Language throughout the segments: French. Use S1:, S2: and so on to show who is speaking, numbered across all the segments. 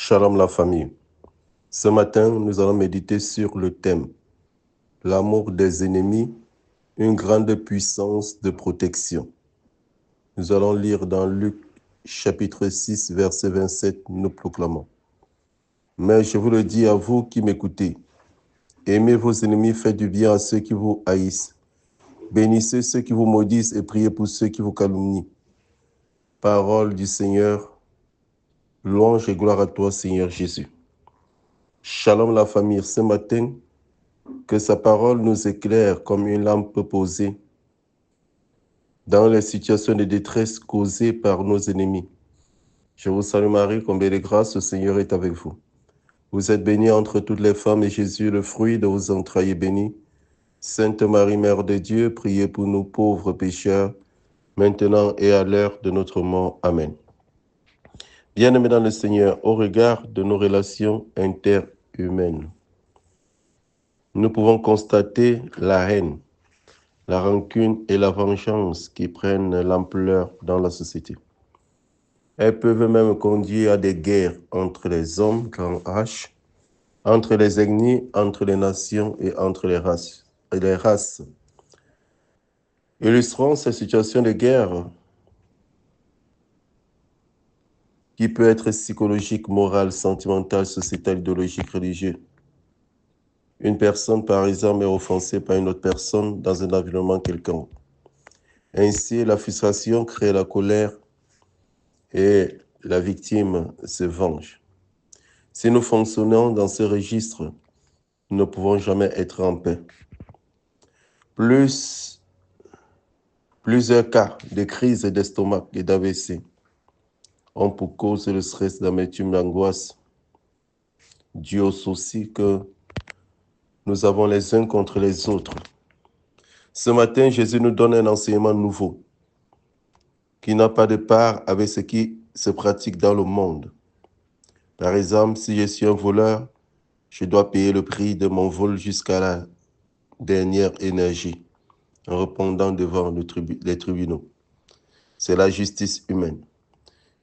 S1: Shalom la famille. Ce matin, nous allons méditer sur le thème « L'amour des ennemis, une grande puissance de protection ». Nous allons lire dans Luc chapitre 6, verset 27, nous proclamons. Mais je vous le dis à vous qui m'écoutez, aimez vos ennemis, faites du bien à ceux qui vous haïssent. Bénissez ceux qui vous maudissent et priez pour ceux qui vous calomnient. Parole du Seigneur, louange et gloire à toi, Seigneur Jésus. Shalom la famille, ce matin, que sa parole nous éclaire comme une lampe posée dans les situations de détresse causées par nos ennemis. Je vous salue Marie, combien de grâce, le Seigneur est avec vous. Vous êtes bénie entre toutes les femmes et Jésus, le fruit de vos entrailles, est béni. Sainte Marie, Mère de Dieu, priez pour nous pauvres pécheurs, maintenant et à l'heure de notre mort. Amen. Bien-aimés dans le Seigneur, au regard de nos relations interhumaines, nous pouvons constater la haine, la rancune et la vengeance qui prennent l'ampleur dans la société. Elles peuvent même conduire à des guerres entre les hommes, grand H, entre les ethnies, entre les nations et entre les races. Illustrons ces situations de guerre qui peut être psychologique, morale, sentimentale, sociétale, idéologique, religieuse. Une personne, par exemple, est offensée par une autre personne dans un environnement quelconque. Ainsi, la frustration crée la colère et la victime se venge. Si nous fonctionnons dans ce registre, nous ne pouvons jamais être en paix. Plusieurs cas de crise d'estomac et d'AVC ont pour cause le stress, l'amertume, l'angoisse, dû aux soucis que nous avons les uns contre les autres. Ce matin, Jésus nous donne un enseignement nouveau qui n'a pas de part avec ce qui se pratique dans le monde. Par exemple, si je suis un voleur, je dois payer le prix de mon vol jusqu'à la dernière énergie en répondant devant les tribunaux. C'est la justice humaine.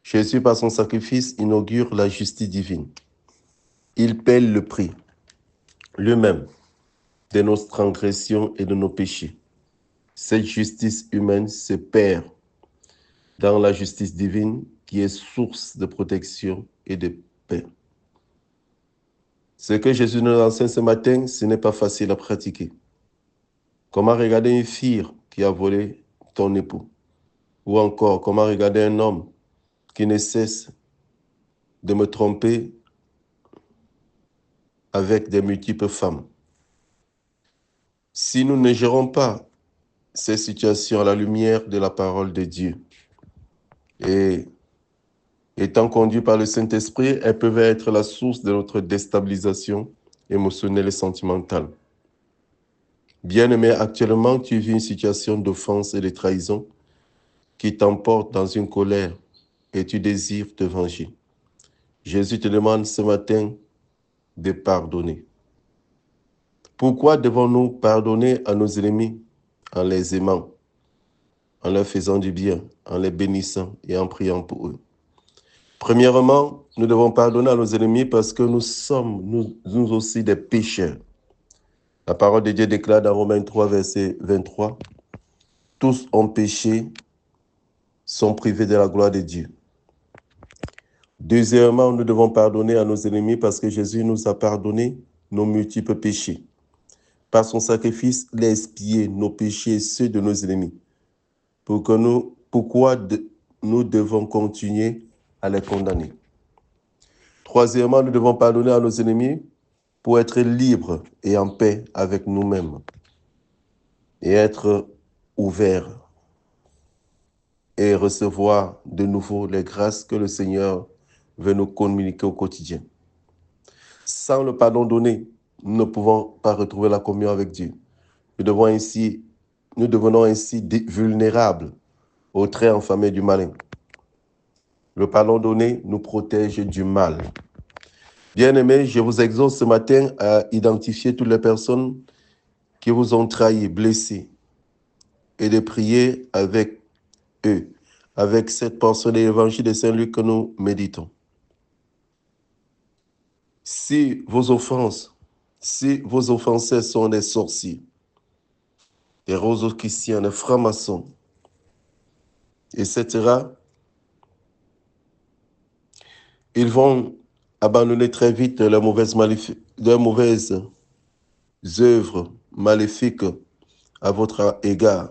S1: Jésus, par son sacrifice, inaugure la justice divine. Il paie le prix lui-même de nos transgressions et de nos péchés. Cette justice humaine se perd dans la justice divine qui est source de protection et de paix. Ce que Jésus nous enseigne ce matin, ce n'est pas facile à pratiquer. Comment regarder une fille qui a volé ton époux? Ou encore, comment regarder un homme qui ne cesse de me tromper avec des multiples femmes? Si nous ne gérons pas ces situations à la lumière de la parole de Dieu et étant conduits par le Saint-Esprit, elles peuvent être la source de notre déstabilisation émotionnelle et sentimentale. Bien-aimé, actuellement, tu vis une situation d'offense et de trahison qui t'emporte dans une colère et tu désires te venger. Jésus te demande ce matin de pardonner. Pourquoi devons-nous pardonner à nos ennemis en les aimant, en leur faisant du bien, en les bénissant et en priant pour eux? Premièrement, nous devons pardonner à nos ennemis parce que nous sommes, nous aussi, des pécheurs. La parole de Dieu déclare dans Romains 3, verset 23, « Tous ont péché, sont privés de la gloire de Dieu. » Deuxièmement, nous devons pardonner à nos ennemis parce que Jésus nous a pardonné nos multiples péchés. Par son sacrifice, il a expié nos péchés et ceux de nos ennemis. Pourquoi nous devons continuer à les condamner? Troisièmement, nous devons pardonner à nos ennemis pour être libres et en paix avec nous-mêmes et être ouverts et recevoir de nouveau les grâces que le Seigneur veut nous communiquer au quotidien. Sans le pardon donné, nous ne pouvons pas retrouver la communion avec Dieu. Nous devenons ainsi vulnérables aux traits enflammés du malin. Le pardon donné nous protège du mal. Bien-aimés, je vous exhorte ce matin à identifier toutes les personnes qui vous ont trahi, blessés, et de prier avec eux, avec cette portion de l'évangile de Saint Luc que nous méditons. Si vos offensés sont des sorciers, des rosochristiens, des francs-maçons, etc., ils vont abandonner très vite leurs mauvaises œuvres maléfiques à votre égard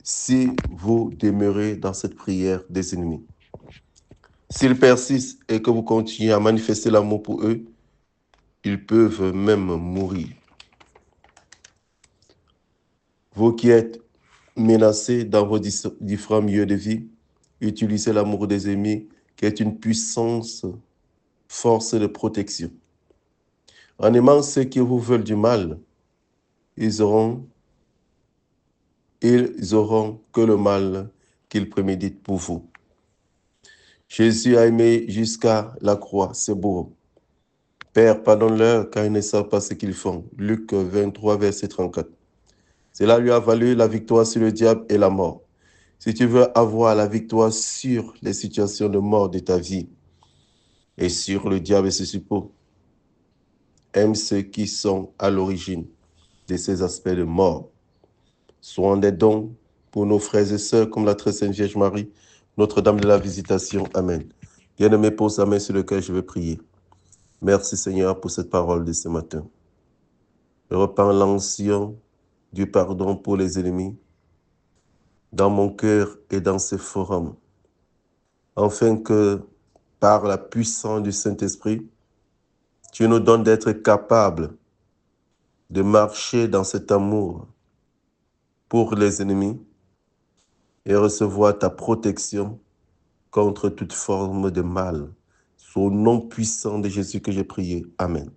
S1: si vous demeurez dans cette prière des ennemis. S'ils persistent et que vous continuez à manifester l'amour pour eux, ils peuvent même mourir. Vous qui êtes menacés dans vos différents milieux de vie, utilisez l'amour des ennemis qui est une puissance, force de protection. En aimant ceux qui vous veulent du mal, ils auront que le mal qu'ils préméditent pour vous. Jésus a aimé jusqu'à la croix, c'est beau. Père, pardonne-leur car ils ne savent pas ce qu'ils font. Luc 23, verset 34. Cela lui a valu la victoire sur le diable et la mort. Si tu veux avoir la victoire sur les situations de mort de ta vie et sur le diable et ses suppôts, aime ceux qui sont à l'origine de ces aspects de mort. Soyons des dons pour nos frères et sœurs comme la très sainte Vierge Marie, Notre-Dame de la Visitation. Amen. Bien-aimé, pose sa main sur lequel je vais prier. Merci Seigneur pour cette parole de ce matin. Je reprends l'ancien du pardon pour les ennemis dans mon cœur et dans ces forums, afin que par la puissance du Saint-Esprit, tu nous donnes d'être capables de marcher dans cet amour pour les ennemis et recevoir ta protection contre toute forme de mal. C'est au nom puissant de Jésus que j'ai prié. Amen.